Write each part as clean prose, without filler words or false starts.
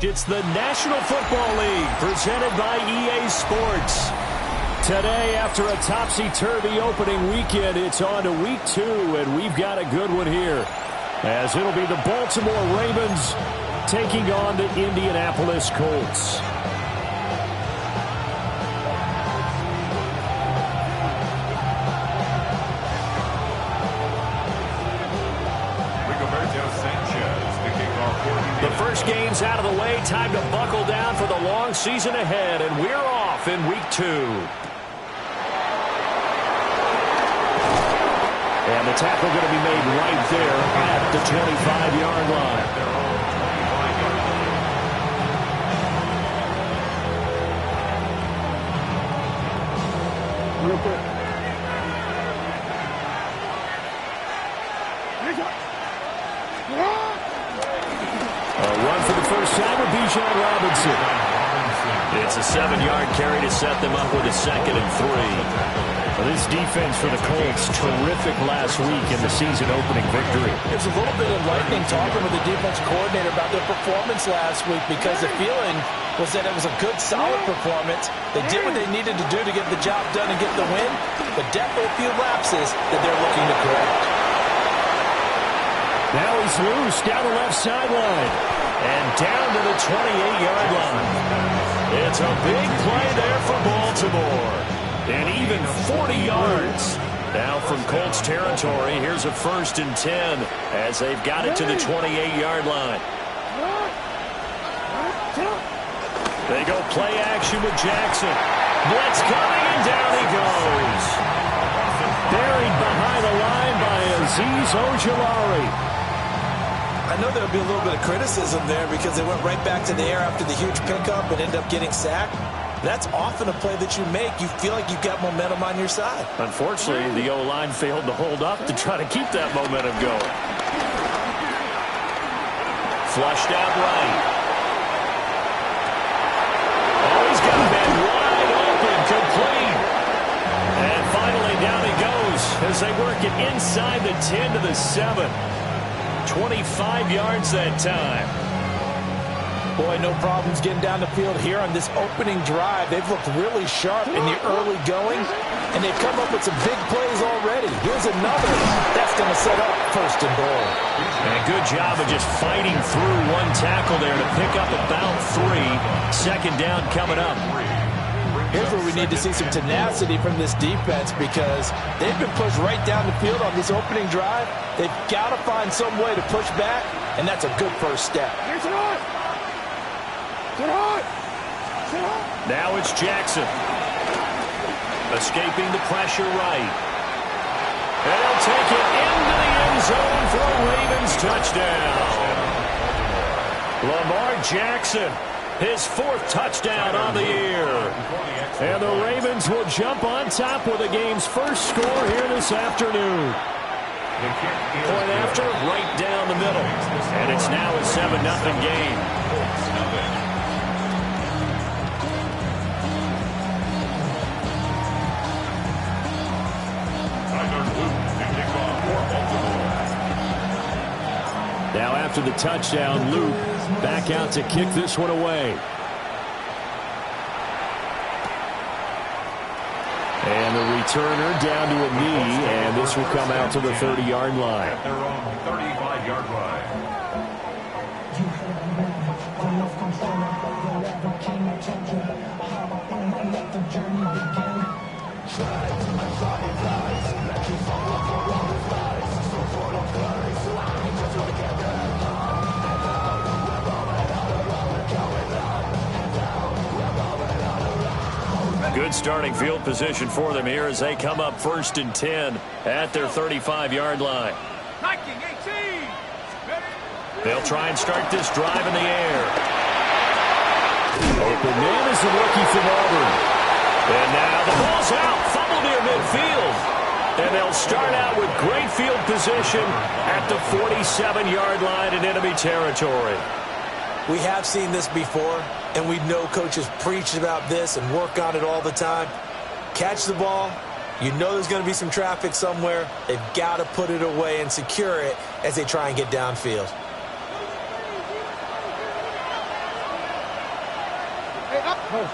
fact, it's the National Football League presented by EA Sports. Today, after a topsy-turvy opening weekend, it's on to week 2, and we've got a good one here, as it'll be the Baltimore Ravens taking on the Indianapolis Colts. The first game's out of the way. Time to buckle down for the long season ahead, and we're off in week 2. And the tackle going to be made right there at the 25-yard line. Real quick. A run for the first time with Bijan Robinson. It's a 7-yard carry to set them up with a 2nd and 3. Well, this defense for the Colts, terrific last week in the season-opening victory. It's a little bit enlightening talking with the defense coordinator about their performance last week, because the feeling was that it was a good, solid performance. They did what they needed to do to get the job done and get the win, but definitely a few lapses that they're looking to correct. Now he's loose down the left sideline and down to the 28-yard line. It's a big play there for Baltimore. And even 40 yards. Now from Colts territory, here's a 1st and 10 as they've got it to the 28-yard line. They go play action with Jackson. Blitz coming, and down he goes. Buried behind the line by Azeez Ojulari. I know there'll be a little bit of criticism there because they went right back to the air after the huge pickup and ended up getting sacked. That's often a play that you make. You feel like you've got momentum on your side. Unfortunately, the O-line failed to hold up to try to keep that momentum going. Flushed out right. Oh, he's got a man wide open, complete. And finally down he goes as they work it inside the 10 to the 7. 25 yards that time. Boy, no problems getting down the field here on this opening drive. They've looked really sharp in the early going, and they've come up with some big plays already. Here's another. That's going to set up 1st and goal. And a good job of just fighting through one tackle there to pick up about 3. 2nd down coming up. Here's where we need to see some tenacity from this defense, because they've been pushed right down the field on this opening drive. They've got to find some way to push back, and that's a good first step. Now it's Jackson. Escaping the pressure right. And he'll take it into the end zone for a Ravens touchdown. Lamar Jackson, his 4th touchdown on the year. And the Ravens will jump on top with the game's first score here this afternoon. Point after, right down the middle. And it's now a 7-0 game. Now after the touchdown, Luke back out to kick this one away. And the returner down to a knee, and this will come out to the 30-yard line. At their own 35-yard line. Good starting field position for them here as they come up 1st and 10 at their 35-yard line. They'll try and start this drive in the air. Open man is the rookie from Auburn. And now the ball's out, fumble near midfield. And they'll start out with great field position at the 47-yard line in enemy territory. We have seen this before, and we know coaches preach about this and work on it all the time. Catch the ball. You know there's going to be some traffic somewhere. They've got to put it away and secure it as they try and get downfield. On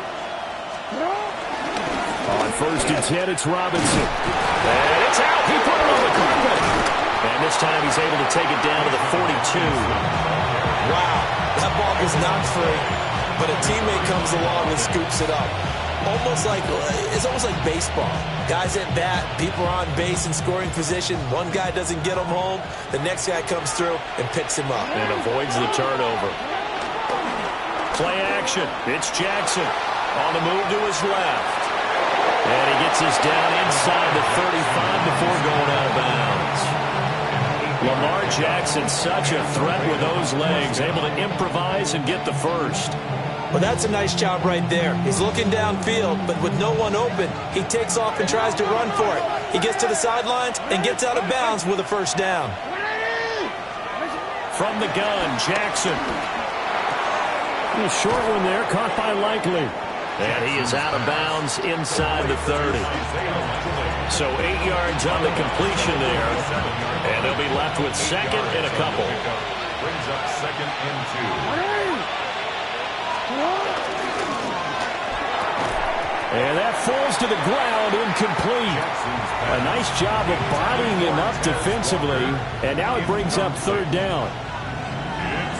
1st and 10, it's Robinson. And it's out. He put it on the carpet. And this time he's able to take it down to the 42. Wow, that ball was not free, but a teammate comes along and scoops it up. It's almost like baseball. Guys at bat, people are on base in scoring position. One guy doesn't get him home. The next guy comes through and picks him up. And avoids the turnover. Play action. It's Jackson on the move to his left. And he gets this down inside the 35 before going out of bounds. Lamar Jackson, such a threat with those legs, able to improvise and get the first. Well, that's a nice job right there. He's looking downfield, but with no one open, he takes off and tries to run for it. He gets to the sidelines and gets out of bounds with a first down. From the gun, Jackson. A short one there, caught by Likely. And he is out of bounds inside the 30. So 8 yards on the completion there. And they'll be left with second and a couple. Brings up 2nd and 2. And that falls to the ground, incomplete. A nice job of bodying him up defensively. And now it brings up 3rd down.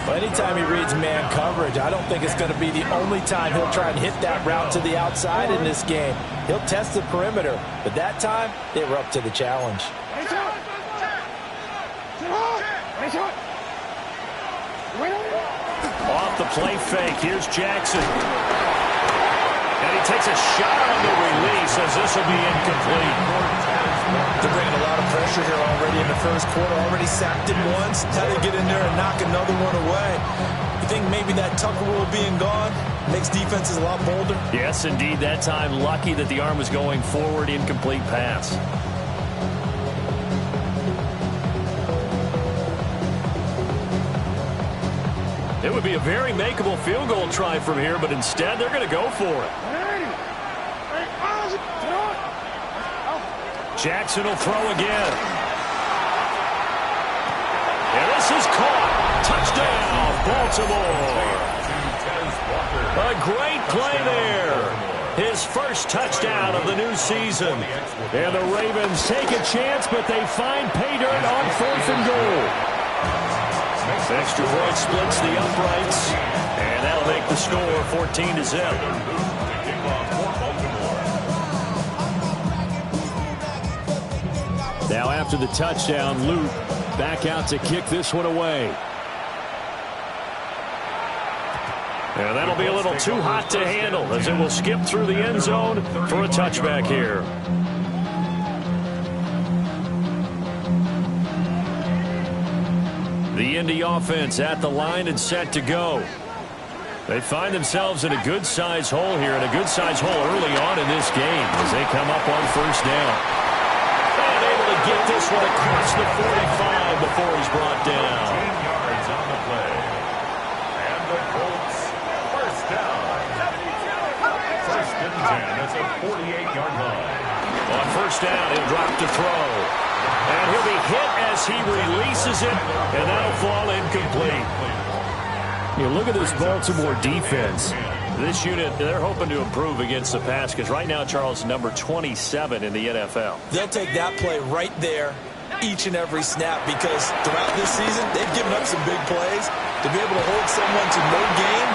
Well, anytime he reads man coverage, I don't think it's going to be the only time he'll try and hit that route to the outside in this game. He'll test the perimeter, but that time they were up to the challenge. Off the play fake, here's Jackson. And he takes a shot on the release as this will be incomplete. They're bringing a lot of pressure here already in the first quarter. Already sacked him once. How do they get in there and knock another one away? You think maybe that Tucker rule being gone makes defenses a lot bolder? Yes, indeed. That time, lucky that the arm was going forward. Incomplete pass. It would be a very makeable field goal try from here, but instead they're going to go for it. Jackson will throw again. And this is caught. Touchdown, Baltimore. A great play there. His first touchdown of the new season. And the Ravens take a chance, but they find pay dirt on 4th and goal. Extra point splits the uprights. And that'll make the score 14-0. Now after the touchdown, Luke back out to kick this one away. And that'll be a little too hot to handle as it will skip through the end zone for a touchback here. The Indy offense at the line and set to go. They find themselves in a good-sized hole here, and a good-sized hole early on in this game as they come up on 1st down. And able to get this one across the 45 before he's brought down. 10 yards on the play. And the Colts, 1st down. 1st and 10. That's a 48-yard line. On 1st down, he'll drop to throw. And he'll be hit as he releases it, and that'll fall incomplete. You look at this Baltimore defense. This unit, they're hoping to improve against the pass because right now, Charles, number 27 in the NFL. They'll take that play right there each and every snap because throughout this season, they've given up some big plays. To be able to hold someone to no gain,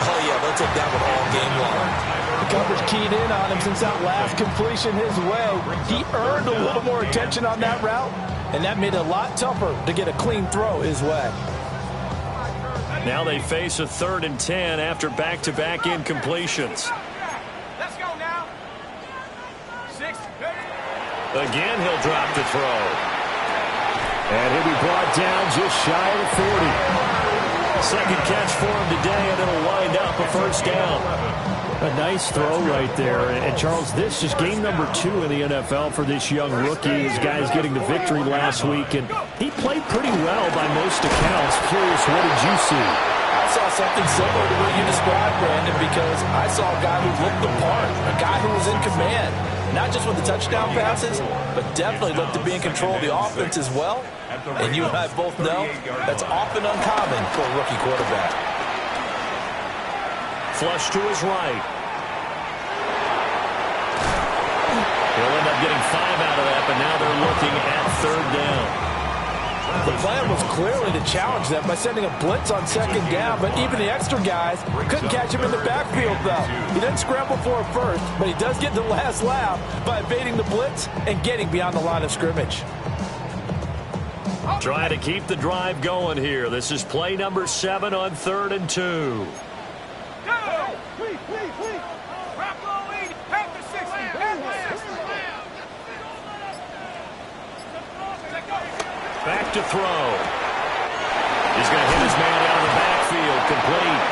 oh yeah, they'll take that one all game long. The coverage keyed in on him since that last completion his way. He earned a little more attention on that route, and that made it a lot tougher to get a clean throw his way. Now they face a 3rd and 10 after back-to-back incompletions. Let's go now. 6. Again, he'll drop to throw. And he'll be brought down just shy of the 40. Second catch for him today, and it'll wind up a 1st down. A nice throw right there. And Charles, this is game number 2 in the NFL for this young rookie. His guys getting the victory last week, and he played pretty well by most accounts. Curious, what did you see? I saw something similar to what you described, Brandon, because I saw a guy who looked the part, a guy who was in command. Not just with the touchdown passes, but definitely looked to be in control of the offense as well. And you and I both know that's often uncommon for a rookie quarterback. Flush to his right. out of that, but now they're looking at third down. The plan was clearly to challenge them by sending a blitz on second down, but even the extra guys couldn't catch him in the backfield, though. He didn't scramble for it first, but he does get the last laugh by evading the blitz and getting beyond the line of scrimmage. Trying to keep the drive going here. This is play number 7 on 3rd and 2. Back to throw. He's going to hit his man out of the backfield, complete.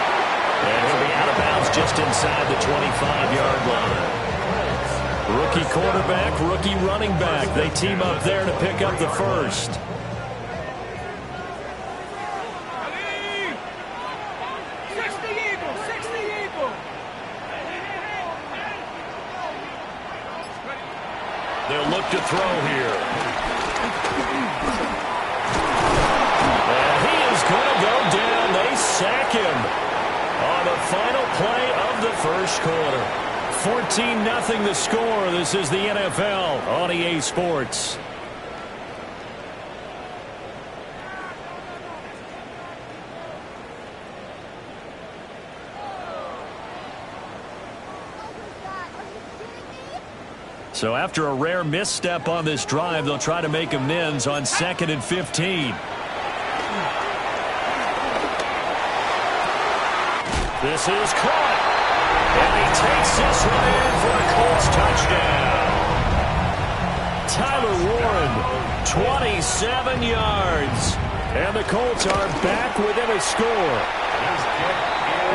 And he'll be out of bounds just inside the 25-yard line. Rookie quarterback, rookie running back. They team up there to pick up the first. They'll look to throw here. And he is going to go down. They sack him on the final play of the first quarter. 14-0 the score. This is the NFL on EA Sports. So after a rare misstep on this drive, they'll try to make amends on 2nd and 15. This is caught. And he takes this one in for a Colts touchdown. Tyler Warren, 27 yards. And the Colts are back within a score.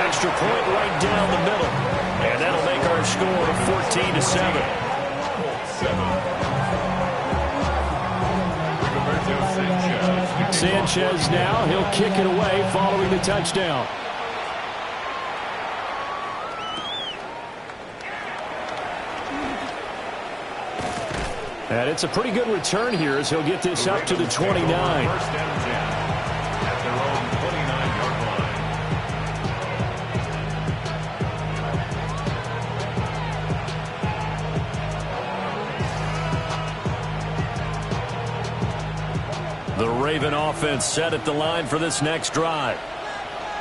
Extra point right down the middle. And that'll make our score 14-7. Sanchez now, he'll kick it away following the touchdown. And it's a pretty good return here as he'll get this up to the 29. First and 10 at their own 29-yard line. The Raven offense set at the line for this next drive.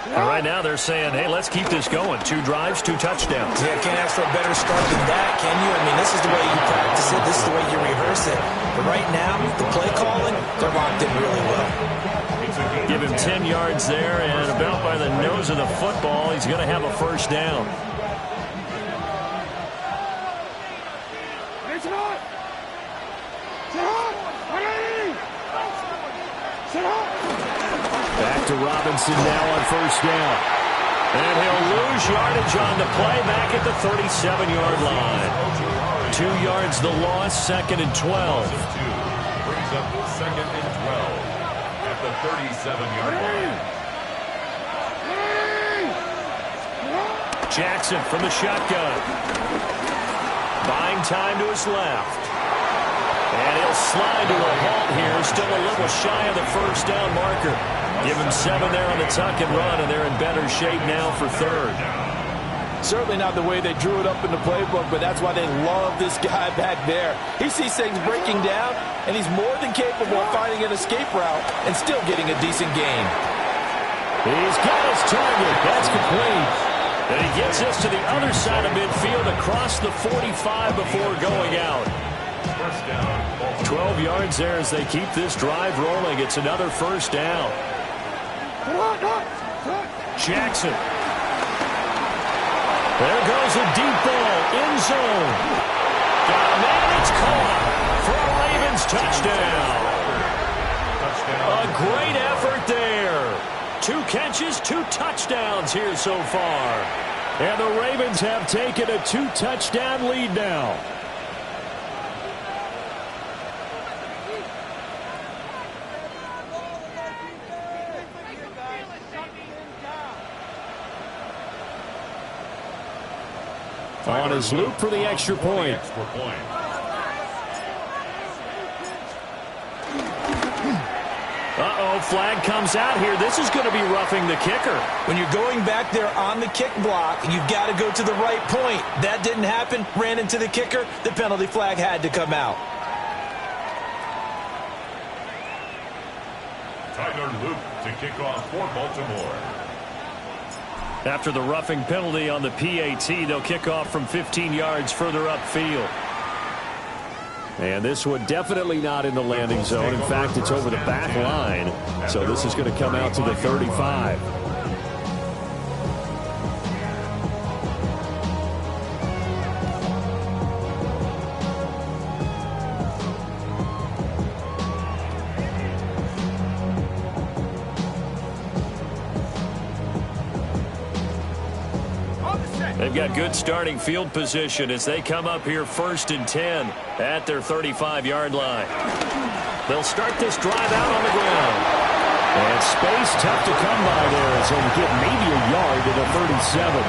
And right now they're saying, hey, let's keep this going. 2 drives, 2 touchdowns. Yeah, can't ask for a better start than that, can you? I mean, this is the way you practice it. This is the way you rehearse it. But right now, the play calling, they're locked in really well. Give him 10 yards there, and about by the nose of the football, he's going to have a first down. Back to Robinson now on first down. And he'll lose yardage on the play back at the 37-yard line. 2 yards the loss, 2nd and 12. Brings up 2nd and 12 at the 37-yard line. Jackson from the shotgun. Buying time to his left. And he'll slide to a halt here. Still a little shy of the first down marker. Give him 7 there on the tuck and run, and they're in better shape now for 3rd. Certainly not the way they drew it up in the playbook, but that's why they love this guy back there. He sees things breaking down, and he's more than capable of finding an escape route and still getting a decent gain. He's got his target. That's complete. And he gets us to the other side of midfield across the 45 before going out. 12 yards there as they keep this drive rolling. It's another first down. Jackson. There goes a deep ball. End zone. Got a man. It's caught for a Ravens touchdown. A great effort there. 2 catches, 2 touchdowns here so far. And the Ravens have taken a 2-touchdown lead now. On his loop for the extra point. Uh-oh, flag comes out here. This is going to be roughing the kicker. When you're going back there on the kick block, you've got to go to the right point. That didn't happen. Ran into the kicker. The penalty flag had to come out. Taylor Luke to kick off for Baltimore. After the roughing penalty on the PAT, they'll kick off from 15 yards further upfield. And this one definitely not in the landing zone. In fact, it's over the back line. So this is going to come out to the 35. They've got good starting field position as they come up here 1st and 10 at their 35-yard line. They'll start this drive out on the ground. And space tough to come by there as they'll get maybe a yard to the 37.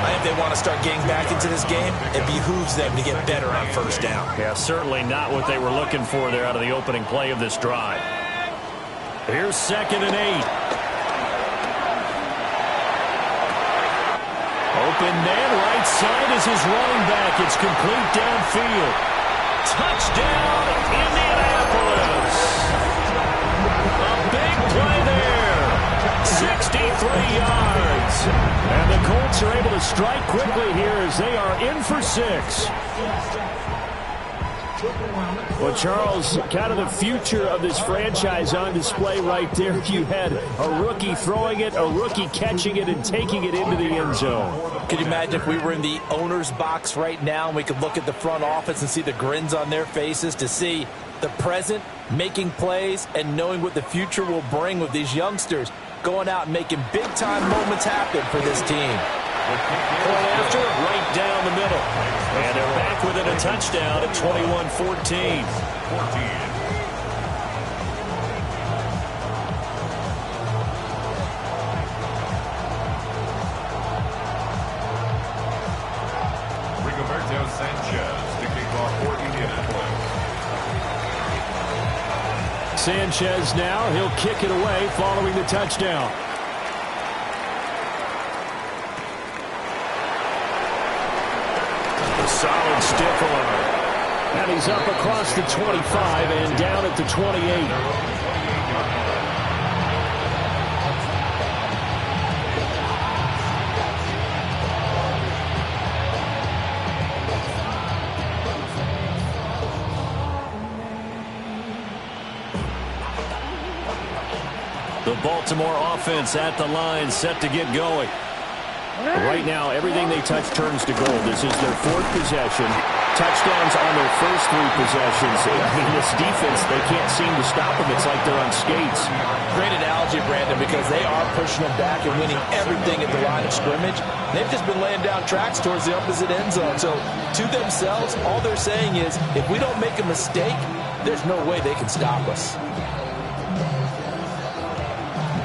I think they want to start getting back into this game. It behooves them to get better on 1st down. Yeah, certainly not what they were looking for there out of the opening play of this drive. Here's 2nd and 8. Open man, right side is his running back. It's complete downfield. Touchdown, Indianapolis. A big play there. 63 yards. And the Colts are able to strike quickly here as they are in for 6. Well, Charles, kind of the future of this franchise on display right there. You had a rookie throwing it, a rookie catching it, and taking it into the end zone. Could you imagine if we were in the owner's box right now and we could look at the front office and see the grins on their faces, to see the present making plays and knowing what the future will bring with these youngsters going out and making big-time moments happen for this team. Point after, right down the middle. And they're back within a touchdown at 21-14. Rigoberto Sanchez to kick off for Indianapolis. Sanchez now, he'll kick it away following the touchdown. Solid stiff arm. And he's up across the 25 and down at the 28. The Baltimore offense at the line, set to get going. Right now, everything they touch turns to gold. This is their 4th possession. Touchdowns on their first 3 possessions. I mean, this defense, they can't seem to stop them. It's like they're on skates. Great analogy, Brandon, because they are pushing them back and winning everything at the line of scrimmage. They've just been laying down tracks towards the opposite end zone. So, to themselves, all they're saying is, if we don't make a mistake, there's no way they can stop us.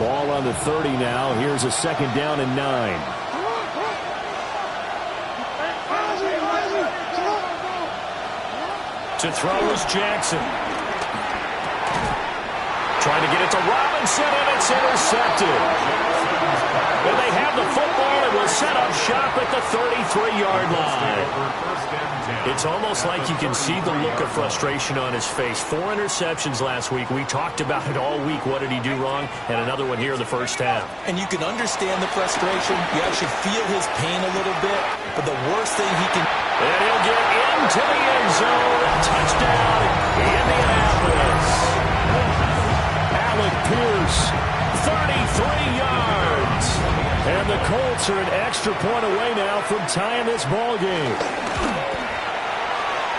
Ball on the 30 now. Here's a 2nd down and 9. To throw is Jackson. Trying to get it to Robinson, and it's intercepted. And they have the football and will set up shop at the 33-yard line. It's almost like you can see the look of frustration on his face. 4 interceptions last week. We talked about it all week. What did he do wrong? And another one here in the first half. And you can understand the frustration. You actually feel his pain a little bit. But the worst thing he can... And he'll get into the end zone. Touchdown, Indianapolis. Alec Pierce, 33 yards. And the Colts are an extra point away now from tying this ball game.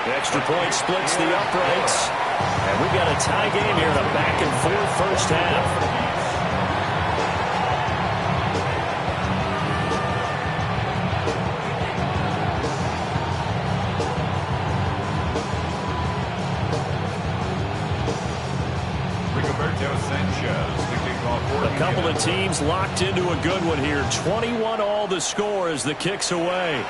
The extra point splits the uprights. And we've got a tie game here in a back-and-forth first half. A couple of teams locked into a good one here. 21 all the score as the kick's away.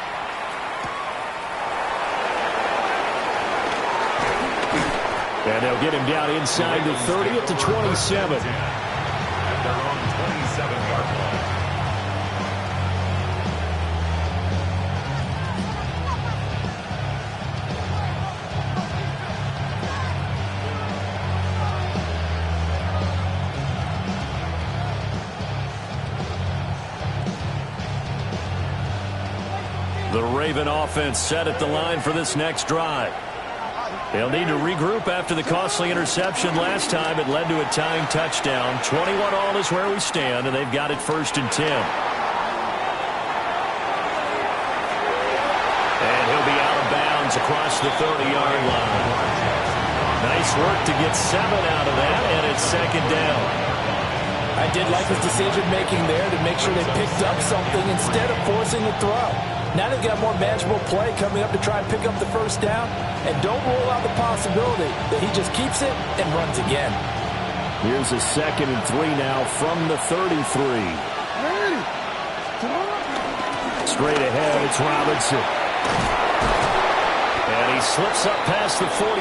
And they'll get him down inside the 30 at the 27. At their own 27-yard line. Raven offense set at the line for this next drive. They'll need to regroup after the costly interception last time. It led to a tying touchdown. 21-all is where we stand, and they've got it 1st and 10. And he'll be out of bounds across the 30-yard line. Nice work to get 7 out of that, and it's 2nd down. I did like his decision-making there to make sure they picked up something instead of forcing the throw. Now they've got more manageable play coming up to try and pick up the 1st down. And don't rule out the possibility that he just keeps it and runs again. Here's a 2nd and 3 now from the 33. Straight ahead, it's Robinson. And he slips up past the 45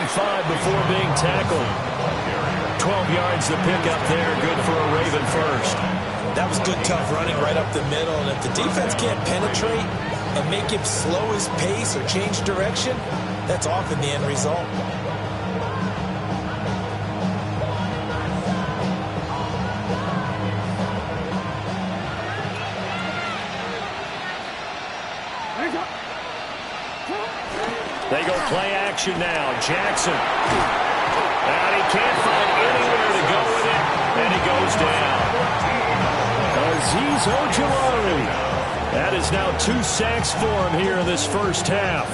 before being tackled. 12 yards to pick up there. Good for a Raven first. That was good, tough running right up the middle. And if the defense can't penetrate and make him slow his pace or change direction, that's often the end result. They go play action now. Jackson. And he can't find anywhere to go with it. And he goes down. Azeez Ojulari. That is now 2 sacks for him here in this first half.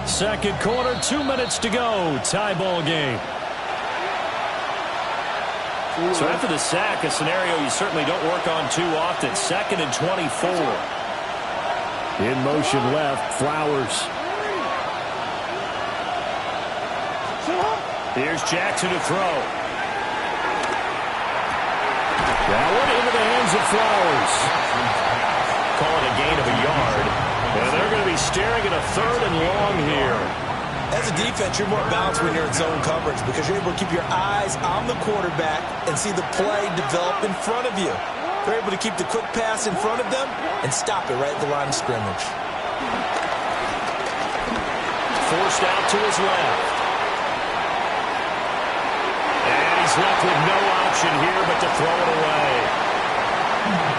Second quarter, 2 minutes to go. Tie ball game. So after the sack, a scenario you certainly don't work on too often. 2nd and 24. In motion left, Flowers. Here's Jackson to throw. That one into the hands of Flowers. Call it a gain of a yard. And they're going to be staring at a 3rd and long here. As a defense, you're more balanced when you're in zone coverage because you're able to keep your eyes on the quarterback and see the play develop in front of you. They're able to keep the quick pass in front of them and stop it right at the line of scrimmage. Forced out to his left. And he's left with no option here but to throw it away.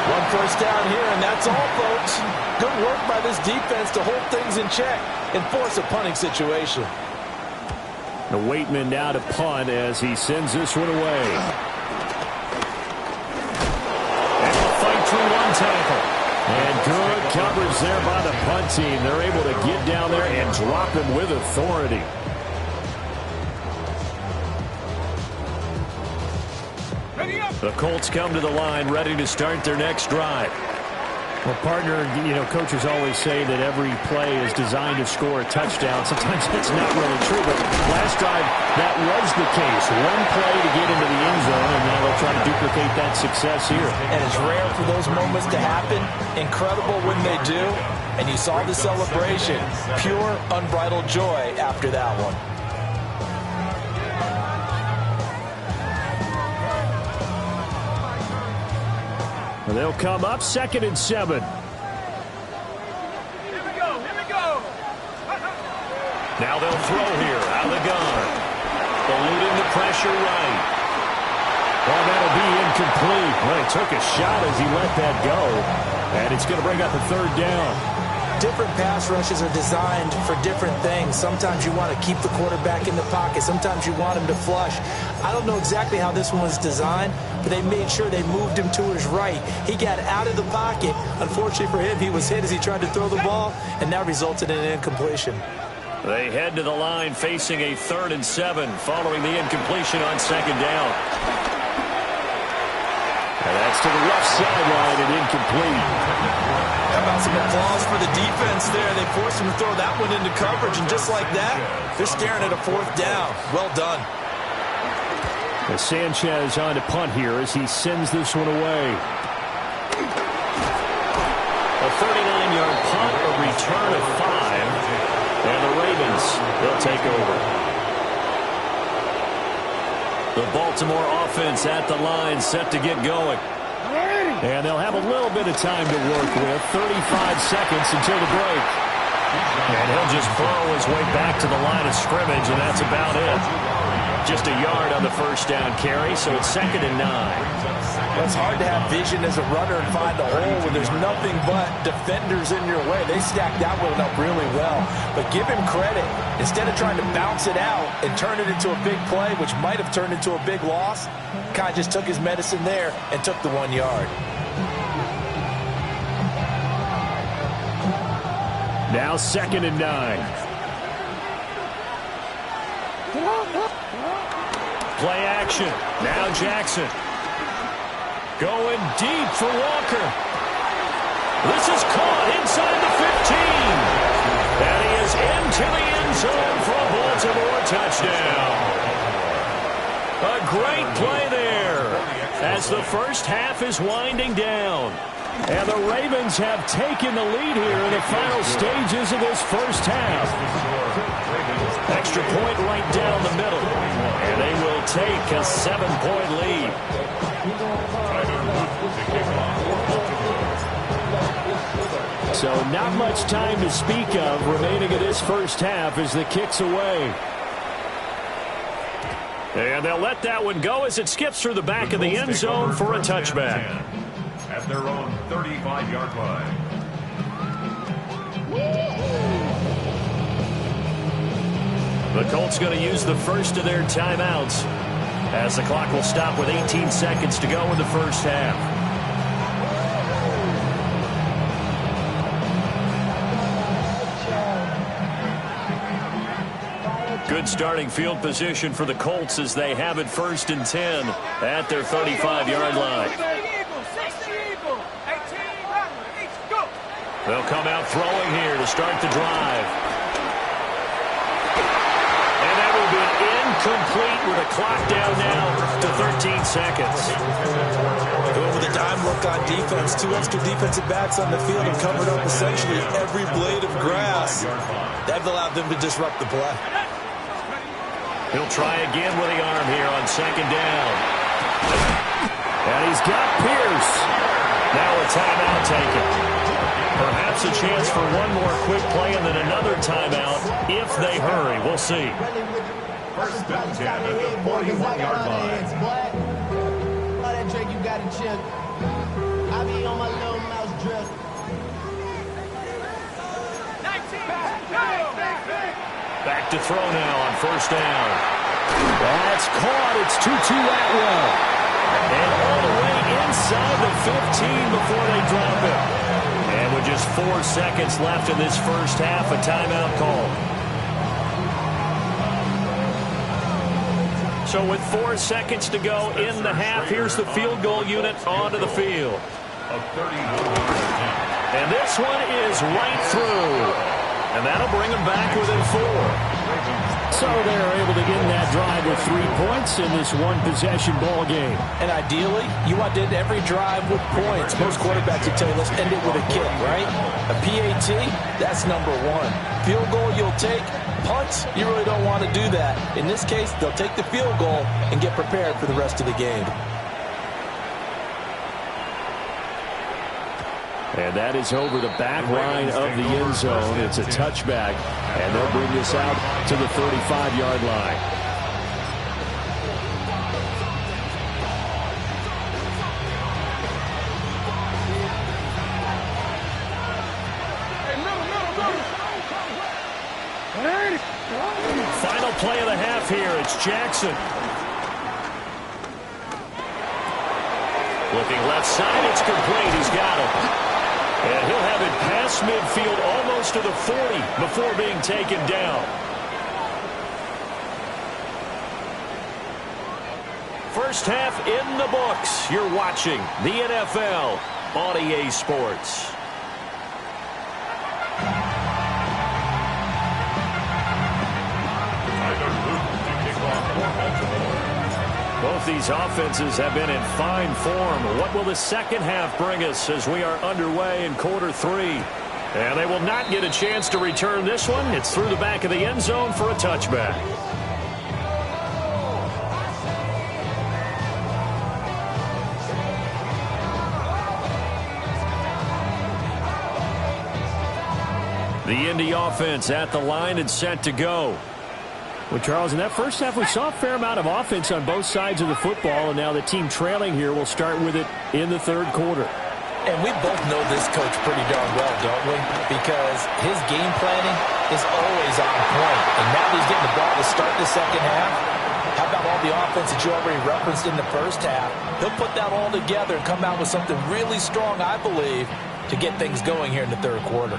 1 first down here, and that's all, folks. Good work by this defense to hold things in check and force a punting situation. The Waitman now to punt as he sends this one away. And they'll fight through 1 tackle. And good coverage there by the punt team. They're able to get down there and drop him with authority. The Colts come to the line ready to start their next drive. Well, partner, coaches always say that every play is designed to score a touchdown. Sometimes that's not really true, but last drive, that was the case. 1 play to get into the end zone, and now they'll try to duplicate that success here. And it's rare for those moments to happen. Incredible when they do. And you saw the celebration. Pure, unbridled joy after that one. They'll come up 2nd and 7. Here we go. Now they'll throw here out of the gun. Eluding the pressure right. Well, that'll be incomplete. Well, he took a shot as he let that go. And it's going to bring up a 3rd down. Different pass rushes are designed for different things. Sometimes you want to keep the quarterback in the pocket. Sometimes you want him to flush. I don't know exactly how this one was designed, but they made sure they moved him to his right. He got out of the pocket. Unfortunately for him, he was hit as he tried to throw the ball, and that resulted in an incompletion. They head to the line facing a 3rd and 7 following the incompletion on 2nd down. And that's to the left sideline and incomplete. How about some applause for the defense there? They forced him to throw that one into coverage, and just like that, they're staring at a 4th down. Well done. As Sanchez on to punt here as he sends this one away. A 39-yard punt, a return of 5. And the Ravens, they'll take over. The Baltimore offense at the line set to get going. And they'll have a little bit of time to work with. 35 seconds until the break. And he'll just burrow his way back to the line of scrimmage, and that's about it. Just a yard on the first down carry, so it's 2nd and 9. Well, it's hard to have vision as a runner and find a hole when there's nothing but defenders in your way. They stacked that one up really well. But give him credit. Instead of trying to bounce it out and turn it into a big play, which might have turned into a big loss, Kai just took his medicine there and took the 1 yard. Now 2nd and 9. Play action. Now Jackson. Going deep for Walker. This is caught inside the 15. And he is into the end zone for a Baltimore touchdown. A great play there as the first half is winding down. And the Ravens have taken the lead here in the final stages of this first half. Extra point right down the middle. And they will take a 7-point lead. So not much time to speak of remaining in this first half as the kick's away. And they'll let that one go as it skips through the back of the end zone for a touchback. At their own 35-yard line. The Colts going to use the first of their timeouts as the clock will stop with 18 seconds to go in the first half. Good starting field position for the Colts as they have it 1st and 10 at their 35-yard line. They'll come out throwing here to start the drive. And that will be incomplete with a clock down now to 13 seconds. Going with a dime look on defense. 2 extra defensive backs on the field and covered up essentially every blade of grass. That allowed them to disrupt the play. He'll try again with the arm here on 2nd down. And he's got Pierce. Now a timeout taken. Perhaps a chance for one more quick play and then another timeout if they hurry. We'll see. 1st and 10 at the 41-yard line. All that Drake, you got to chill. I be on my little mouse dress. Back to throw now on 1st down. That's caught. It's Tutu Atwell. And all the way inside the 15 before they drop it. And with just 4 seconds left in this first half, a timeout call. So with 4 seconds to go in the half, here's the field goal unit onto the field. And this one is right through. And that'll bring them back within 4. So they're able to get in that drive with 3 points in this one-possession ball game. And ideally, you want to end every drive with points. Most quarterbacks would tell you, let's end it with a kick, right? A PAT, that's number 1. Field goal you'll take. Punts, you really don't want to do that. In this case, they'll take the field goal and get prepared for the rest of the game. And that is over the back line of the end zone. It's a touchback, and they'll bring this out to the 35-yard line. Final play of the half here. It's Jackson. Looking left side, it's complete. He's got it. And he'll have it past midfield almost to the 40 before being taken down. First half in the books. You're watching the NFL on EA Sports. Both these offenses have been in fine form. What will the second half bring us as we are underway in quarter 3? And they will not get a chance to return this one. It's through the back of the end zone for a touchback. The Indy offense at the line and set to go. Well, Charles, in that first half, we saw a fair amount of offense on both sides of the football, and now the team trailing here will start with it in the third quarter. And we both know this coach pretty darn well, don't we? Because his game planning is always on point. And now he's getting the ball to start the second half. How about all the offense that you already referenced in the first half? He'll put that all together and come out with something really strong, I believe, to get things going here in the third quarter.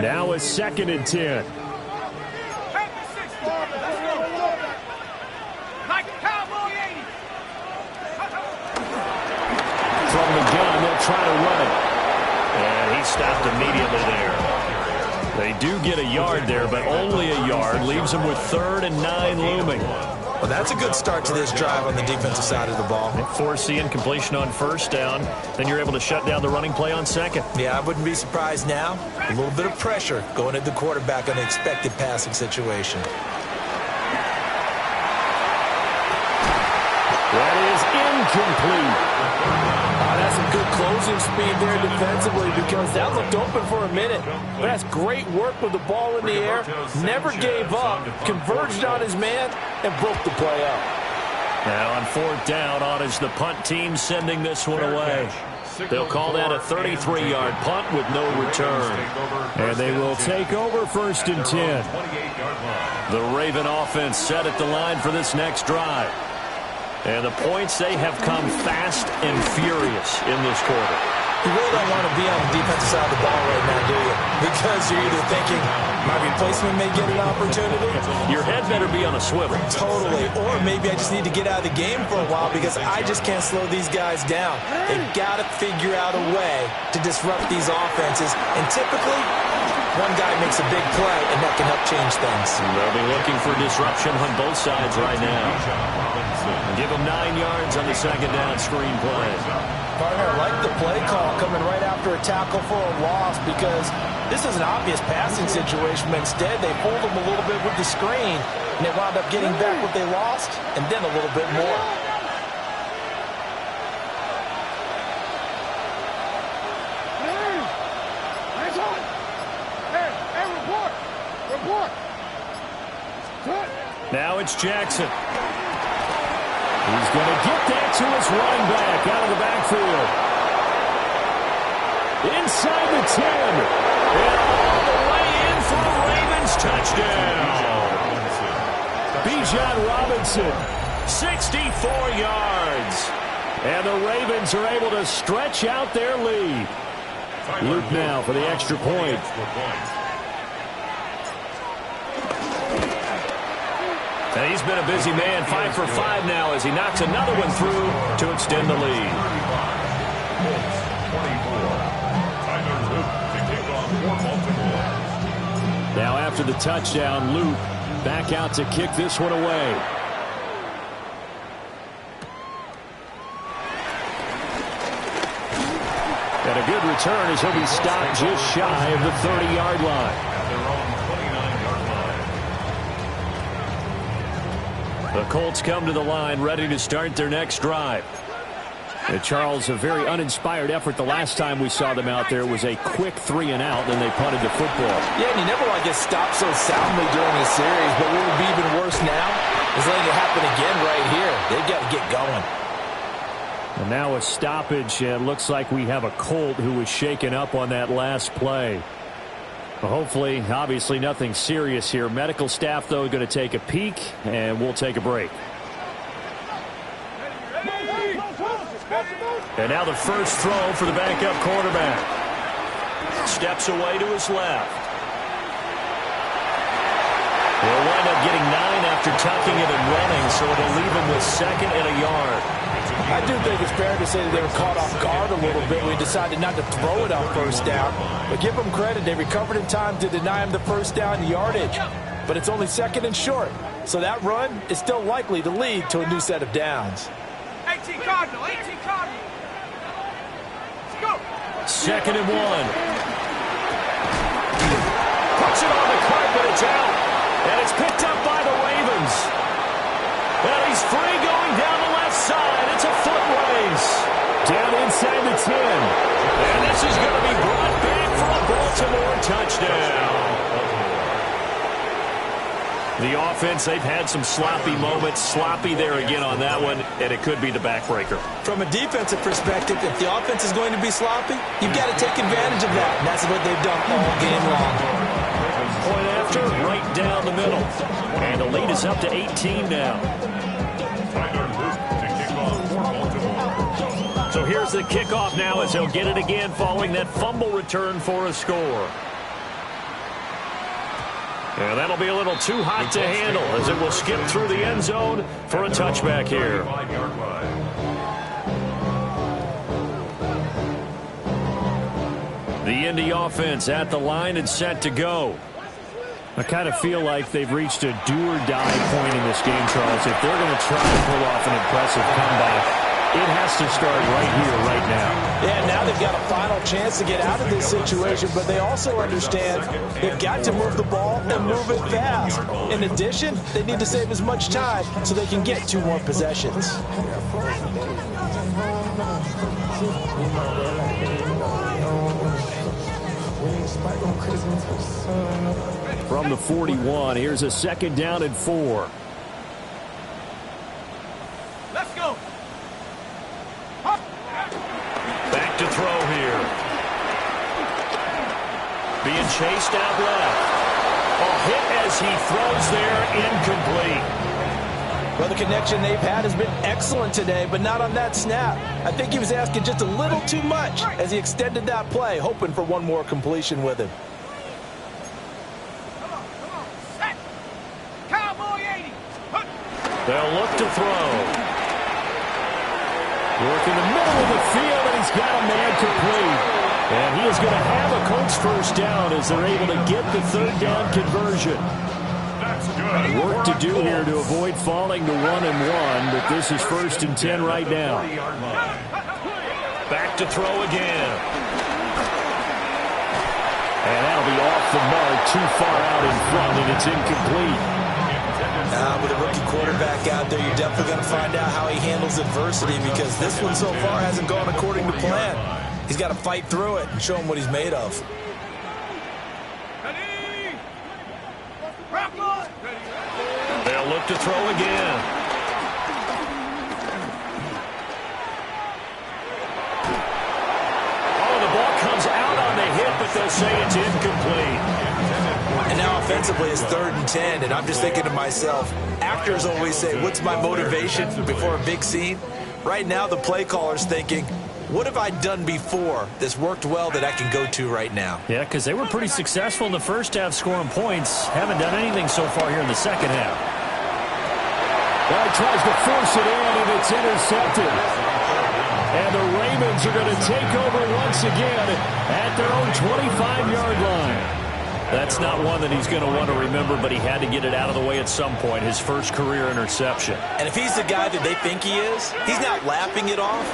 Now a 2nd and 10. From the gun, they'll try to run it. And he stopped immediately there. They do get a yard there, but only a yard. Leaves them with 3rd and 9 looming. Well, that's a good start to this drive on the defensive side of the ball. Force the incompletion on 1st down. Then you're able to shut down the running play on 2nd. Yeah, I wouldn't be surprised now. A little bit of pressure going at the quarterback on an expected passing situation. That is incomplete. That's some good closing speed there defensively because that looked open for a minute. But that's great work with the ball in the air. Never gave up, converged on his man, and broke the play up. Now on 4th down, on is the punt team sending this one away. They'll call that a 33-yard punt with no return. And they will take over 1st and 10. The Raven offense set at the line for this next drive. And the points, they have come fast and furious in this quarter. You really don't want to be on the defensive side of the ball right now, do you? Because you're either thinking, my replacement may get an opportunity. Your head better be on a swivel. Totally. Or maybe I just need to get out of the game for a while because I just can't slow these guys down. They've got to figure out a way to disrupt these offenses. And typically, one guy makes a big play, and that can help change things. They'll be looking for disruption on both sides right now. Give them 9 yards on the 2nd down screen play. Partner, I like the play call coming right after a tackle for a loss because this is an obvious passing situation, but instead they fooled them a little bit with the screen, and they wound up getting back what they lost and then a little bit more. Now it's Jackson. He's going to get that to his running back out of the backfield. Inside the 10. And all the way in for the Ravens touchdown. Bijan Robinson. 64 yards. And the Ravens are able to stretch out their lead. Luke now for the extra point. And he's been a busy man, 5 for 5 now as he knocks another one through to extend the lead. Now after the touchdown, Luke back out to kick this one away. And a good return as he'll be stopped just shy of the 30-yard line. The Colts come to the line ready to start their next drive. Charles, a very uninspired effort the last time we saw them out there was a quick 3-and-out, then they punted the football. Yeah, and you never want to get stopped so soundly during the series, but what would be even worse now is letting it happen again right here. They've got to get going. And now a stoppage, and looks like we have a Colt who was shaken up on that last play. Well, hopefully, obviously nothing serious here. Medical staff, though, going to take a peek, and we'll take a break. And now the first throw for the backup quarterback. Steps away to his left. He'll wind up getting 9 after tucking it and running, so it'll leave him with 2nd and a yard. I do think it's fair to say that they were caught off guard a little bit. We decided not to throw it on 1st down. But give them credit. They recovered in time to deny him the 1st down yardage. But it's only 2nd and short. So that run is still likely to lead to a new set of downs. 18 Cardinal, 18 Cardinal. Let's go. 2nd and 1. Puts it on the carpet. It's out. And it's picked up by the Ravens. And he's free going down the left side. It's a foot race. Down inside the 10. And this is going to be brought back for a Baltimore touchdown. The offense, they've had some sloppy moments. Sloppy there again on that one, and it could be the backbreaker. From a defensive perspective, if the offense is going to be sloppy, you've got to take advantage of that. And that's what they've done all game long. Point after, right down the middle. And the lead is up to 18 now. So here's the kickoff now as he'll get it again following that fumble return for a score. And that'll be a little too hot to handle as it will skip through the end zone for a touchback here. The Indy offense at the line and set to go. I kind of feel like they've reached a do-or-die point in this game, Charles. If they're going to try to pull off an impressive comeback, it has to start right here, right now. Yeah, now they've got a final chance to get out of this situation, but they also understand they've got to move the ball and move it fast. In addition, they need to save as much time so they can get 2 more possessions. From the 41, here's a 2nd down and 4. Let's go. Back to throw here. Being chased out left. A hit as he throws there, incomplete. Well, the connection they've had has been excellent today, but not on that snap. I think he was asking just a little too much as he extended that play, hoping for one more completion with him. Come on, set. Cowboy 80. They'll look to throw. Work in the middle of the field, and he's got a man complete. And he is going to have a Colts first down as they're able to get the 3rd down conversion. Work to do here to avoid falling to 1-1, but this is 1st and 10 right now. Back to throw again. And that'll be off the mark, too far out in front, and it's incomplete. With a rookie quarterback out there, you're definitely going to find out how he handles adversity because this one so far hasn't gone according to plan. He's got to fight through it and show him what he's made of. Ready. They'll look to throw again. Oh, the ball comes out on the hit, but they'll say it's incomplete. And now offensively it's 3rd and 10, and I'm just thinking to myself, actors always say, what's my motivation before a big scene? Right now the play caller's thinking, what have I done before that's worked well that I can go to right now? Yeah, because they were pretty successful in the first half scoring points. Haven't done anything so far here in the second half. Well, he tries to force it in, and it's intercepted. And the Ravens are going to take over once again at their own 25-yard line. That's not one that he's going to want to remember, but he had to get it out of the way at some point, his first career interception. And if he's the guy that they think he is, he's not laughing it off,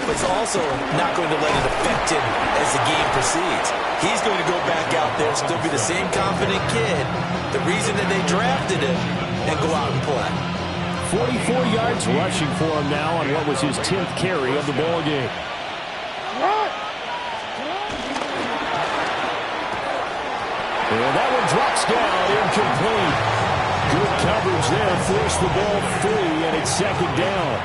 but he's also not going to let it affect him as the game proceeds. He's going to go back out there, still be the same confident kid, the reason that they drafted him, and go out and play. 44 yards rushing for him now on what was his 10th carry of the ball game. And that one drops down, incomplete. Good coverage there, forced the ball free, and it's 2nd down.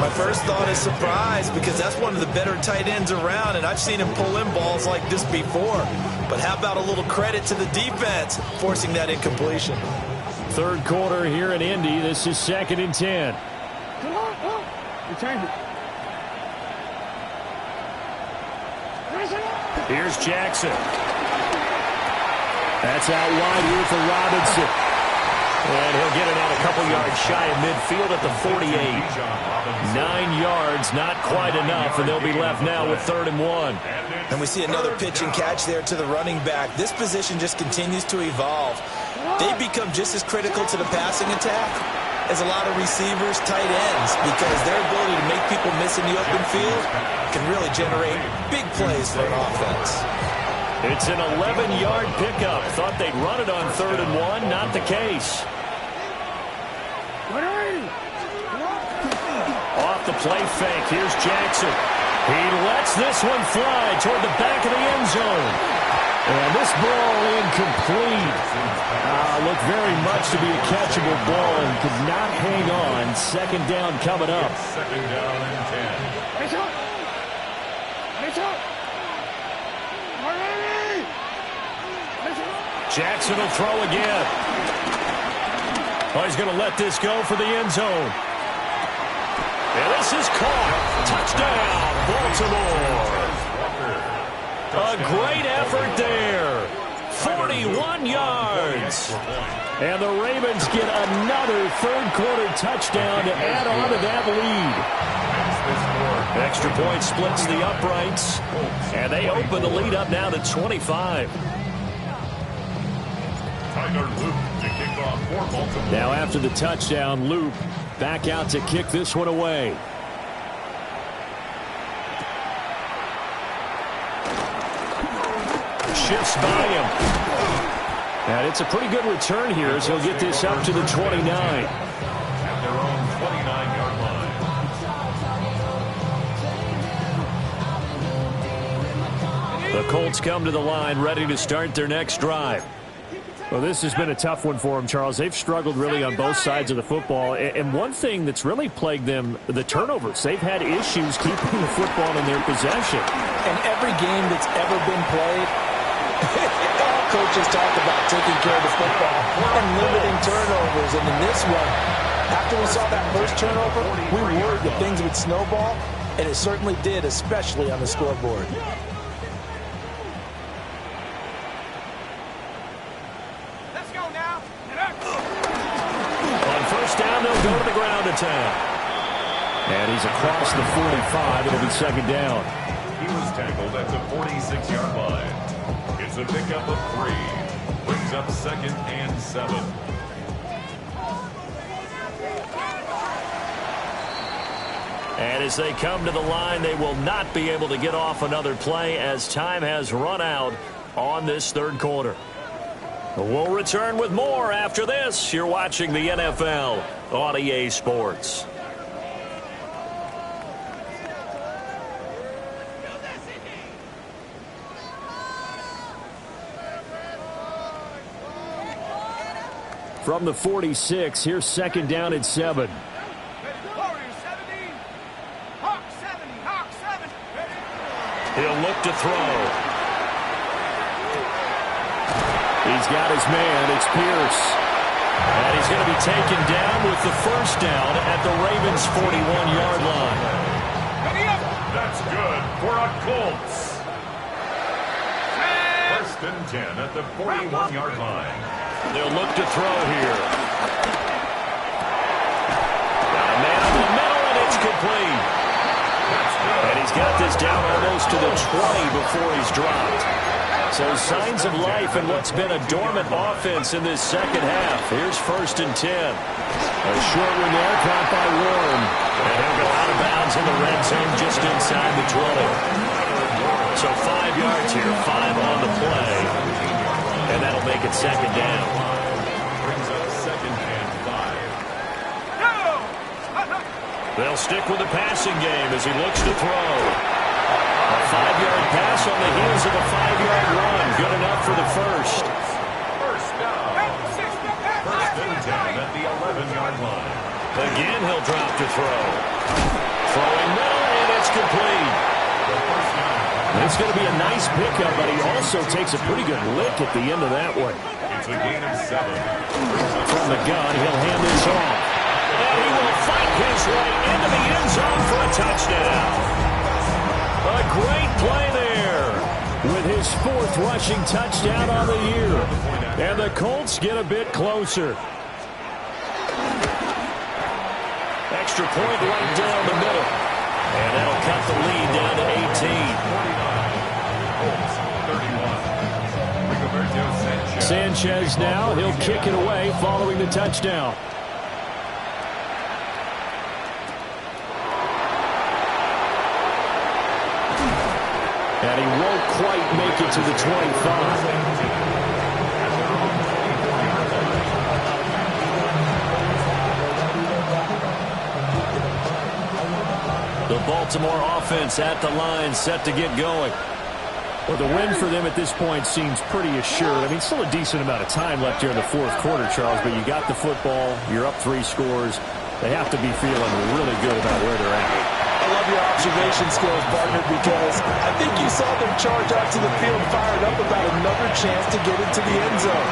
My first thought is surprise because that's one of the better tight ends around, and I've seen him pull in balls like this before. But how about a little credit to the defense forcing that incompletion? 3rd quarter here in Indy. This is 2nd and 10. Return it. Here's Jackson. That's out wide here for Robinson. And he'll get it out a couple yards shy of midfield at the 48. 9 yards, not quite enough, and they'll be left now with 3rd and 1. And we see another pitch and catch there to the running back. This position just continues to evolve. They become just as critical to the passing attack as a lot of receivers, tight ends, because their ability to make people miss in the open field can really generate big plays for an offense. It's an 11-yard pickup. Thought they'd run it on 3rd and 1. Not the case. Off the play fake. Here's Jackson. He lets this one fly toward the back of the end zone. And this ball incomplete. Look very much to be a catchable ball and could not hang on. Second down coming up. Second down and 10. Jackson will throw again. Oh, he's going to let this go for the end zone. And this is caught. Touchdown, Baltimore. A great effort there. 41 yards. And the Ravens get another third-quarter touchdown to add on to that lead. Extra point splits the uprights. And they open the lead up now to 25. Now after the touchdown, Loop back out to kick this one away. Shifts by him. And it's a pretty good return here as he'll get this up to the 29. At their own 29-yard line. The Colts come to the line ready to start their next drive. Well, this has been a tough one for them, Charles. They've struggled really on both sides of the football. And one thing that's really plagued them, the turnovers. They've had issues keeping the football in their possession. And every game that's ever been played, all coaches talk about taking care of the football and limiting turnovers. And in this one, after we saw that first turnover, we worried that things would snowball, and it certainly did, especially on the scoreboard. Down, they'll go to the ground attack. And he's across the 45. It'll be second down. He was tackled at the 46-yard line. It's a pickup of 3. Brings up second and 7. And as they come to the line, they will not be able to get off another play as time has run out on this third quarter. We'll return with more after this. You're watching the NFL on EA Sports. From the 46, here's second down and 7. He'll look to throw. He's got his man. It's Pierce. And he's going to be taken down with the first down at the Ravens' 41-yard line. That's good for a Colts. First and 10 at the 41-yard line. They'll look to throw here. Got a man in the middle, and it's complete. And he's got this down almost to the 20 before he's dropped. So signs of life in what's been a dormant offense in this second half. Here's first and 10. A short one there, caught by Warren. And he'll go out of bounds in the red zone just inside the 20. So 5 yards here, 5 on the play. And that'll make it second down. Brings up second and 5. They'll stick with the passing game as he looks to throw. A 5-yard pass on the heels of a 5-yard run. Good enough for the first. First down. First and 10 at the 11-yard line. Again, he'll drop to throw. Throwing middle, and it's complete. It's going to be a nice pickup, but he also takes a pretty good lick at the end of that one. It's a gain of 7. From the gun, he'll hand this off. And he will fight his way into the end zone for a touchdown. A great play there with his 4th rushing touchdown on the year. And the Colts get a bit closer. Extra point right down the middle. And that'll cut the lead down to 18. Sanchez now, he'll kick it away following the touchdown. And he won't quite make it to the 25. The Baltimore offense at the line, set to get going. Well, the win for them at this point seems pretty assured. I mean, still a decent amount of time left here in the fourth quarter, Charles, but you got the football. You're up 3 scores. They have to be feeling really good about where they're at. I love your observation skills, partner, because I think you saw them charge out to the field fired up about another chance to get into the end zone.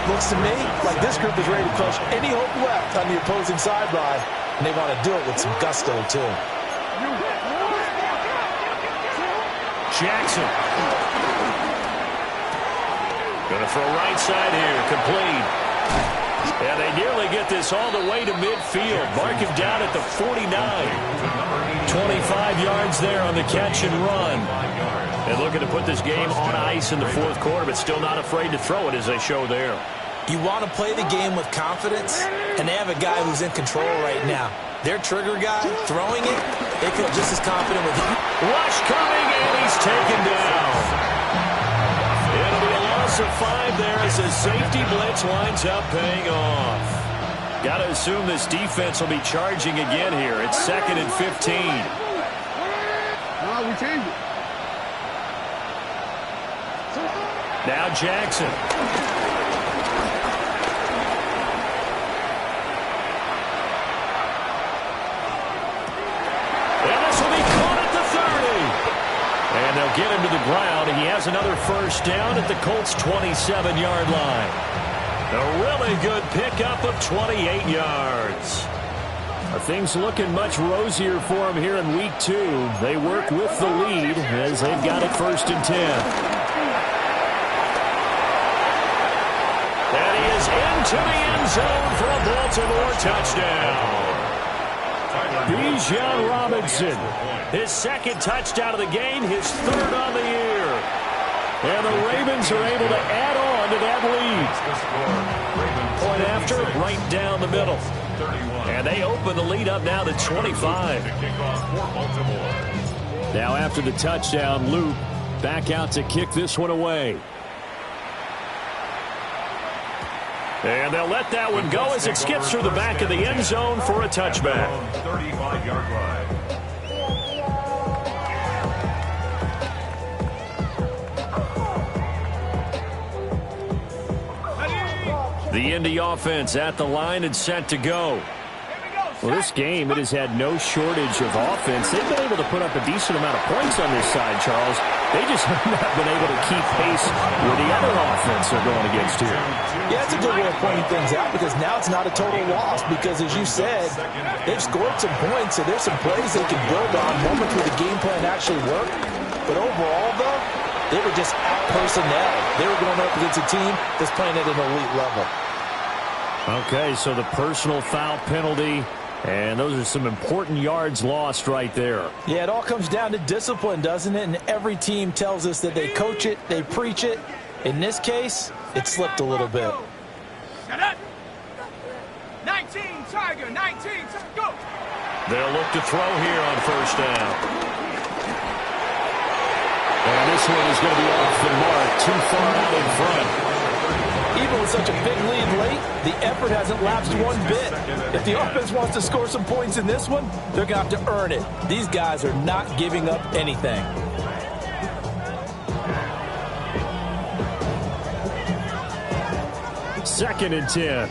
Looks to me like this group is ready to crush any hope left on the opposing sideline, and they want to do it with some gusto, too. Jackson. Going to throw right side here. Complete. And they nearly get this all the way to midfield. Mark him down at the 49. 25 yards there on the catch and run. And looking to put this game on ice in the fourth quarter, but still not afraid to throw it as they show there. You want to play the game with confidence, and they have a guy who's in control right now. Their trigger guy, throwing it, they feel just as confident with him. Rush coming, and he's taken down. It'll be a loss of 5 there as the safety blitz winds up paying off. Got to assume this defense will be charging again here. It's 2nd and 15. No, we changed it. Now Jackson. And they'll get him to the ground. He has another first down at the Colts' 27-yard line. A really good pickup of 28 yards. Are things looking much rosier for him here in week 2? They work with the lead as they've got it 1st and 10. And he is into the end zone for a Baltimore touchdown. Bijan Robinson, his 2nd touchdown of the game, his 3rd on the year. And the Ravens are able to add on to that lead. Point after, right down the middle. And they open the lead up now to 25. Now after the touchdown, Luke back out to kick this one away. And they'll let that one go as it skips through the back of the end zone for a touchback. 35-yard line. The Indy offense at the line and set to go. Well, this game, it has had no shortage of offense. They've been able to put up a decent amount of points on this side, Charles. They just have not been able to keep pace with the other offense they're going against here. Yeah, it's a good way of pointing things out because now it's not a total loss because, as you said, they've scored some points, so there's some plays they can build on, moments where the game plan actually worked. But overall, though, they were just out-personnel. They were going up against a team that's playing at an elite level. Okay, so the personal foul penalty, and those are some important yards lost right there. Yeah, it all comes down to discipline, doesn't it? And every team tells us that they coach it, they preach it. In this case, it slipped a little bit. Shut up. 19, Tiger, 19, go. They'll look to throw here on 1st down. And this one is going to be off the mark, too far out in front. Even with such a big lead late, the effort hasn't lapsed one bit. If the offense wants to score some points in this one, they're going to have to earn it. These guys are not giving up anything. Second and 10.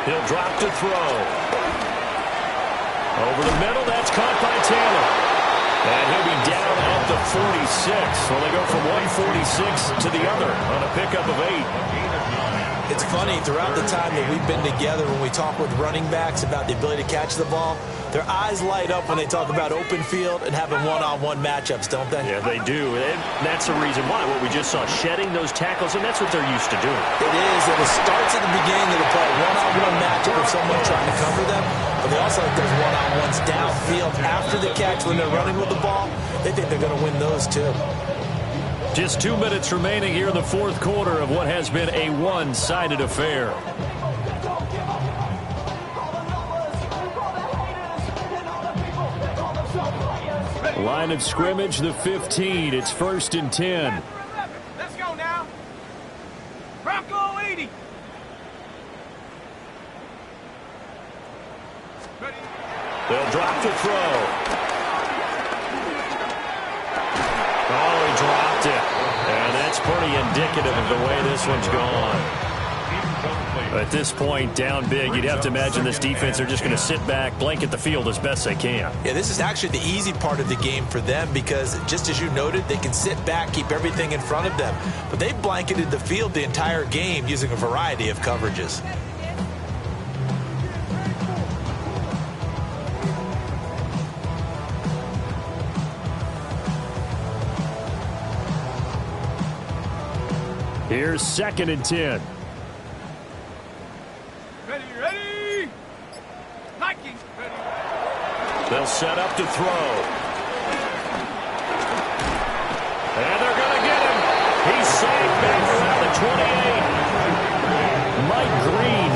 He'll drop to throw. Over the middle, that's caught by Taylor. And he'll be down at the 46. Well, they go from 146 to the other on a pickup of 8. It's funny, throughout the time that we've been together, when we talk with running backs about the ability to catch the ball, their eyes light up when they talk about open field and having one-on-one matchups, don't they? Yeah, they do. And that's the reason why. What we just saw, shedding those tackles, and that's what they're used to doing. It is, and it starts at the beginning of the play. One-on-one matchup with someone trying to cover them, but they also like those one-on-ones downfield after the catch when they're running with the ball. They think they're going to win those, too. Just 2 minutes remaining here in the fourth quarter of what has been a one-sided affair. Line of scrimmage, the 15. It's 1st and 10. Let's go now. Bronco 80. They'll drop to throw. pretty indicative of the way this one's gone. At this point, down big, you'd have to imagine this defense are just going to sit back, blanket the field as best they can. Yeah, this is actually the easy part of the game for them because, just as you noted, they can sit back, keep everything in front of them. But they blanketed the field the entire game using a variety of coverages. Here's 2nd and 10. Ready. Nike, ready. They'll set up to throw. And they're going to get him. He's safe back around the 28. Mike Green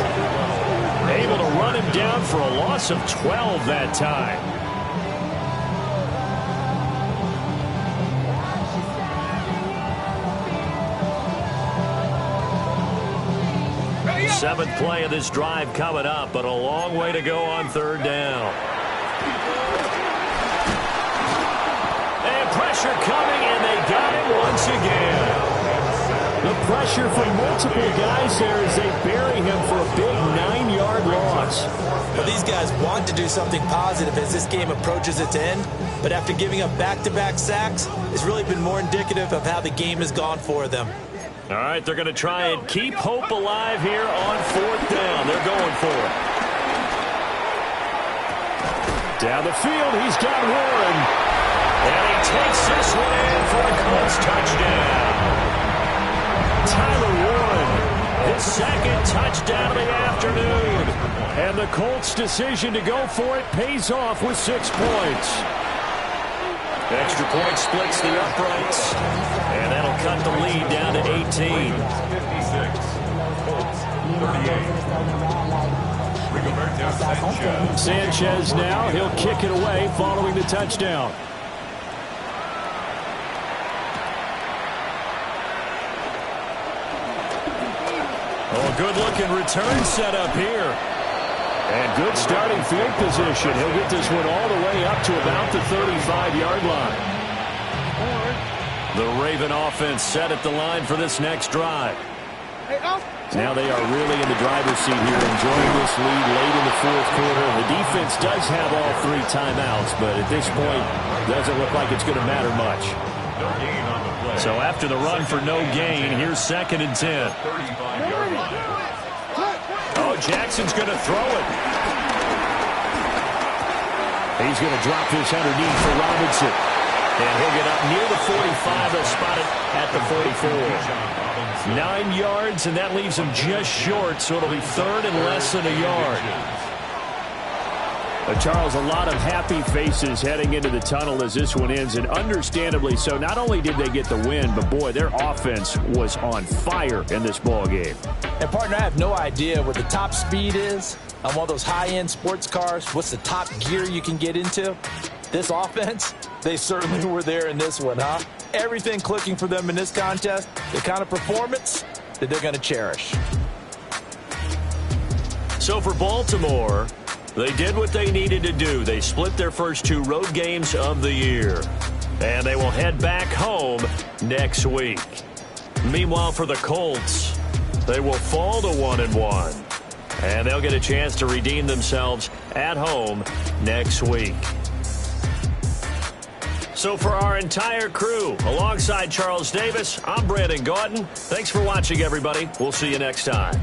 able to run him down for a loss of 12 that time. Seventh play of this drive coming up, but a long way to go on 3rd down. And pressure coming, and they got him once again. The pressure from multiple guys there as they bury him for a big 9-yard loss. Well, these guys want to do something positive as this game approaches its end, but after giving up back-to-back sacks, it's really been more indicative of how the game has gone for them. All right, they're going to try and keep hope alive here on 4th down. They're going for it. Down the field, he's got Warren. And he takes this one in for a Colts touchdown. Tyler Warren, his 2nd touchdown of the afternoon. And the Colts' decision to go for it pays off with 6 points. Extra point splits the uprights, and that'll cut the lead down to 18. 56, Colts, 38. Sanchez now, he'll kick it away following the touchdown. Oh, good-looking return set up here. And good starting field position. He'll get this one all the way up to about the 35-yard line. The Raven offense set at the line for this next drive. Now they are really in the driver's seat here, enjoying this lead late in the 4th quarter. The defense does have all 3 timeouts, but at this point, doesn't look like it's going to matter much. No gain on the play. So after the run for no gain, here's 2nd and 10. 35-yard line. Oh, Jackson's going to throw it. He's going to drop this underneath for Robinson. And he'll get up near the 45. They'll spot it at the 44. 9 yards, and that leaves him just short, so it'll be 3rd and less than a yard. Charles, a lot of happy faces heading into the tunnel as this one ends, and understandably so. Not only did they get the win, but boy, their offense was on fire in this ball game. And partner, I have no idea what the top speed is on one of those high-end sports cars. What's the top gear you can get into? This offense, they certainly were there in this one, huh? Everything clicking for them in this contest, the kind of performance that they're going to cherish. So for Baltimore, they did what they needed to do. They split their first 2 road games of the year. And they will head back home next week. Meanwhile, for the Colts, they will fall to 1-1. And they'll get a chance to redeem themselves at home next week. So for our entire crew, alongside Charles Davis, I'm Brandon Gaudin. Thanks for watching, everybody. We'll see you next time.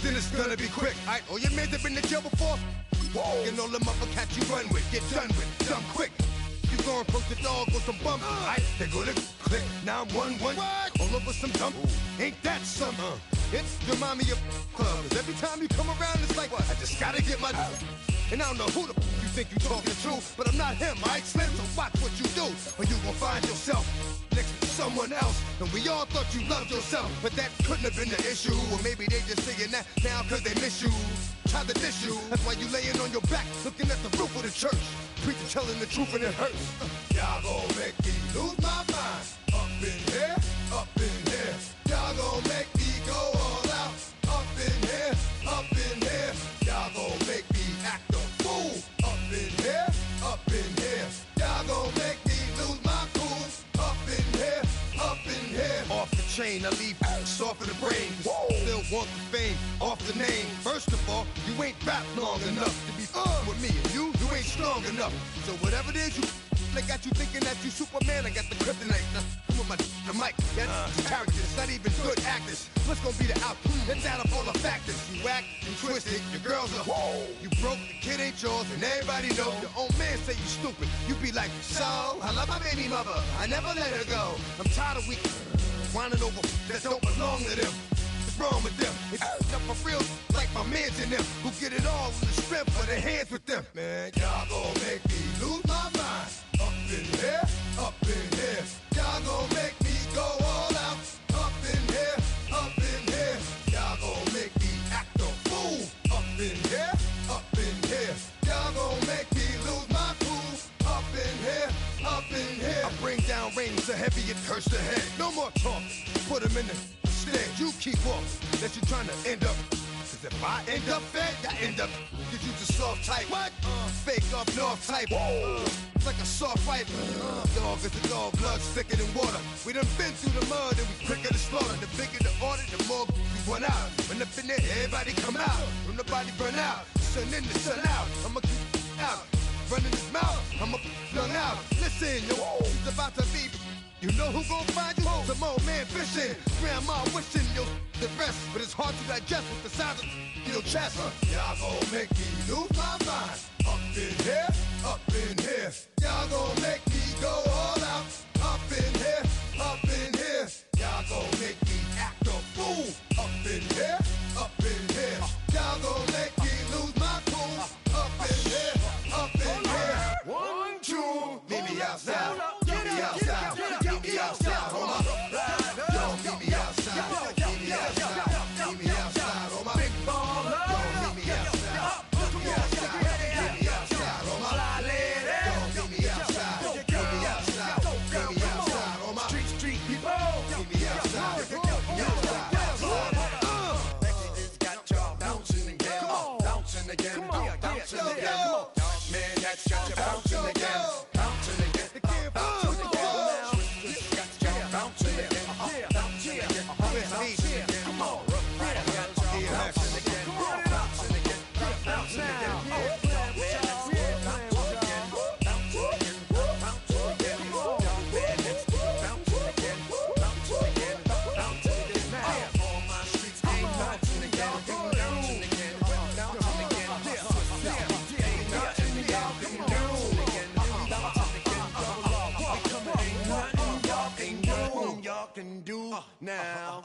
Then it's gonna be quick. Alright, all your mans have been to jail before? And all the motherfuckers you run with, get done with, dumb quick. You Go and approach the dog with some bump. They go to click 911. All over some dump. Ain't that something? It's remind me of clubs. Every time you come around, it's like, I just gotta get my. And I don't know who the you think you talking to, but I'm not him, right, Slim? So watch what you do, or you gon' find yourself next to someone else. And we all thought you loved yourself, but that couldn't have been the issue. Or maybe they just saying that now cause they miss you. Try to diss you, that's why you laying on your back, looking at the roof of the church. Preacher telling the truth and it hurts. Y'all gon' make me lose my mind. Up in here, up in here. Y'all gon' make me go all out. Up in here, up in here. Y'all gon' make me act a fool. Up in here, up in here. Y'all gon' make me lose my cool. Up in here, up in here. Off the chain, I leave soft in the brain. Still want the fame, off the name. First of all, you ain't rap long enough to be with me. And you ain't strong enough. So whatever it is you they got you thinking that you Superman, I got the kryptonite. Come with the mic, that's characters, not even good actors. What's gonna be the outcome? Let's add up all the factors. You act, you twisted, your girls are you broke, the kid ain't yours, and everybody know. Your own man say you stupid. You be like, so, I love my baby mother, I never let her go. I'm tired of weak whining over that don't belong to them. What's wrong with them? It's up for real, like my mans and them, who get it all with the strength of their hands with them. Man, y'all gon' make me lose my mind. Up in here, up in here. Y'all gon' make me go all out. Up in here, up in here. Y'all gon' make me act a fool. Up in here, up in here. Y'all gon' make me lose my cool. Up in here, up in here. I bring down rain so heavy it hurts the head. No more talk, put them in the stand. You keep walking, that you trying to end up. Cause if I end up fed, I end up. Cause you just soft type. What? Fake up north type. It's like a soft fight. Dog is a dog, blood thicker than water. We done been through the mud and we quicker to slaughter. The bigger the order, the more we run out. When up in there, everybody come out. When the body burn out, sun in the sun out. I'ma keep out. Running his mouth, I'ma young out. Listen, yo, it's about to be. You know who gon' find you? Some old man fishing. Grandma wishing you'll the best, but it's hard to digest with the sound of your chest. Y'all gon' make me lose my mind. Up in here, up in here. Y'all gon' make me go all out. Up in here, up in here. Y'all gon' make me act a fool. Up in here, up in here. Y'all gon' make me lose my cool. Up in here, up in here. 1, 2, meet me outside. Meet me outside. Meet me outside, hold up. Yo, meet me outside. Meet me outside. Meet me outside, hold up. Big baller. Yo, meet me outside. Meet me outside. Meet me outside, hold up. Yo, meet me outside. Meet me outside. Meet me outside, hold up. Street people. Meet me outside. Meet me outside. It's got y'all bouncing again. Bouncing again. Bouncing again. Man, that's got you bouncing again. Bouncing again. Can do now.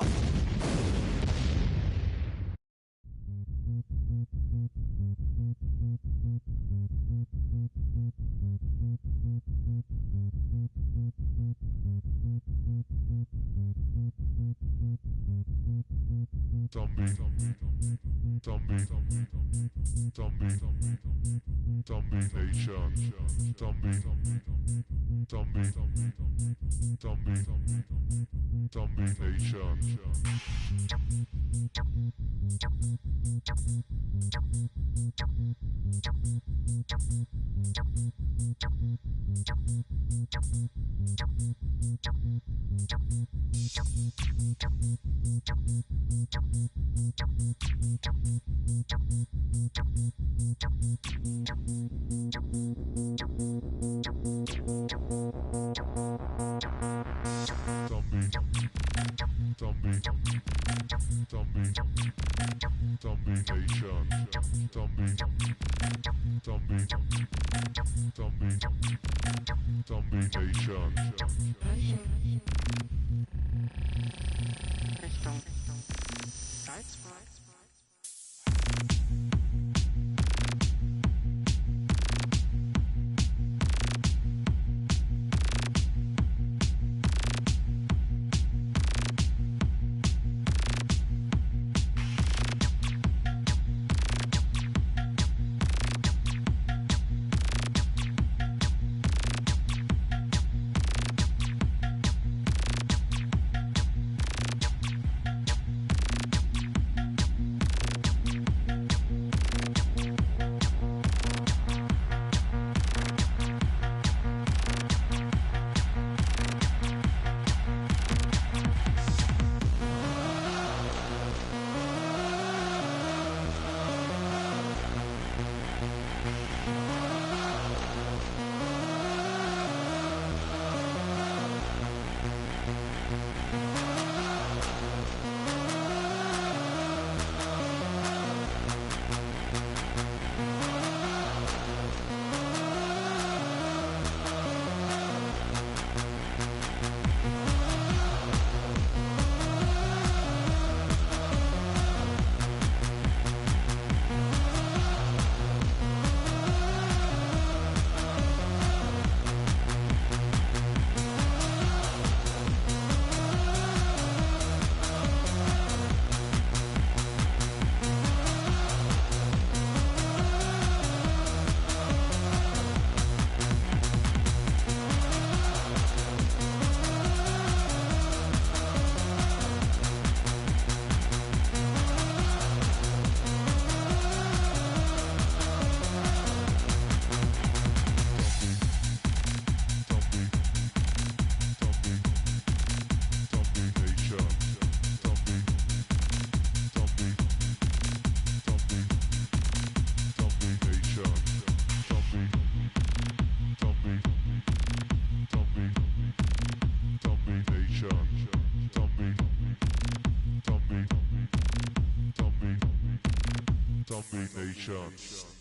Nation.